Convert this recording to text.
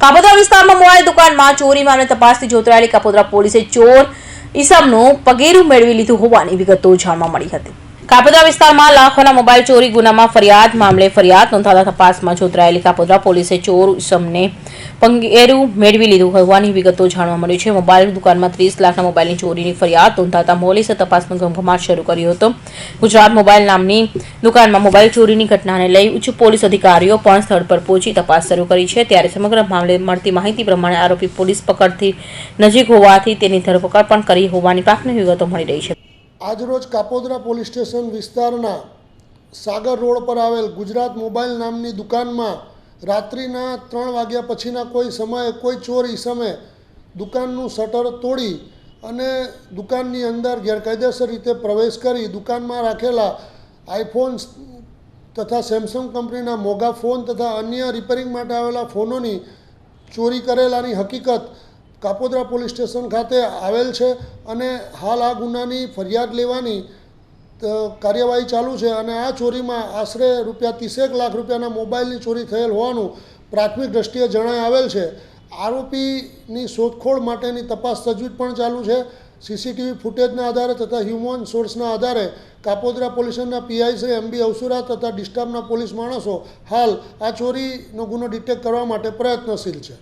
કાપોદ્રા વિસ્તારમાં મોબાઈલ દુકાનમાં ચોરી મામલે તપાસથી જોતરાયેલી કાપોદ્રા પોલીસે ચોર ઈસમનું પગેરું મેળવી લીધું હોવાની વિગતો જાણવા મળી હતી। કાપોદ્રા વિસ્તારમાં લાખોના મોબાઈલ ચોરી ગુનામાં ફરિયાદ મામલે ફરિયાદ નોંધાતા તપાસમાં જોતરાયેલી કાપોદ્રા પોલીસે ચોર ઈસમને પગેરું મેળવી લીધું હોવાની વિગતો જાણવા મળી છે। મોબાઈલ દુકાનમાં 30 લાખના મોબાઈલની ચોરીની ફરિયાદ નોંધાતા પોલીસે તપાસનો ધમધમાટ શરૂ કર્યો હતો। ગુજરાત મોબાઈલ નામની દુકાનમાં મોબાઈલ ચોરીની ઘટનાને લઈ ઉચ્ચ પોલીસ અધિકારીઓ પણ સ્થળ પર પહોંચી તપાસ શરૂ કરી છે। ત્યારે સમગ્ર મામલે મળતી માહિતી પ્રમાણે આરોપી પોલીસ પકડથી નજીક હોવાથી તેની ધરપકડ પણ કરી હોવાની પ્રાથમિક વિગતો મળી રહી છે। આજરોજ કાપોદ્રા પોલીસ સ્ટેશન વિસ્તારના સાગર રોડ પર આવેલ ગુજરાત મોબાઈલ નામની દુકાનમાં રાત્રિના 3 વાગ્યા પછીના કોઈ સમયે કોઈ ચોર ઈસમે દુકાનનું શટર તોડી અને દુકાનની અંદર ગેરકાયદેસર રીતે પ્રવેશ કરી દુકાનમાં રાખેલા આઈફોન તથા સેમસંગ કંપનીના મોંઘા ફોન તથા અન્ય રિપેરિંગ માટે આવેલા ફોનોની ચોરી કરેલાની હકીકત કાપોદ્રા પોલીસ સ્ટેશન ખાતે આવેલ છે અને હાલ આ ગુનાની ફરિયાદ લેવાની કાર્યવાહી ચાલુ છે અને આ ચોરીમાં આશરે ₹30 લાખ રૂપિયાના મોબાઈલની ચોરી થયેલ હોવાનું પ્રાથમિક દ્રષ્ટિએ જણાઈ આવેલ છે। આરોપીની શોધખોળ માટેની તપાસ તજવીજ પણ ચાલુ છે। સીસીટીવી ફૂટેજના આધારે તથા હ્યુમન સોર્સના આધારે કાપોદ્રા પોલીસના પીઆઈ શ્રી MB અવસુરા તથા ડિસ્ટાફના પોલીસ માણસો હાલ આ ચોરીનો ગુનો ડિટેક્ટ કરવા માટે પ્રયત્નશીલ છે।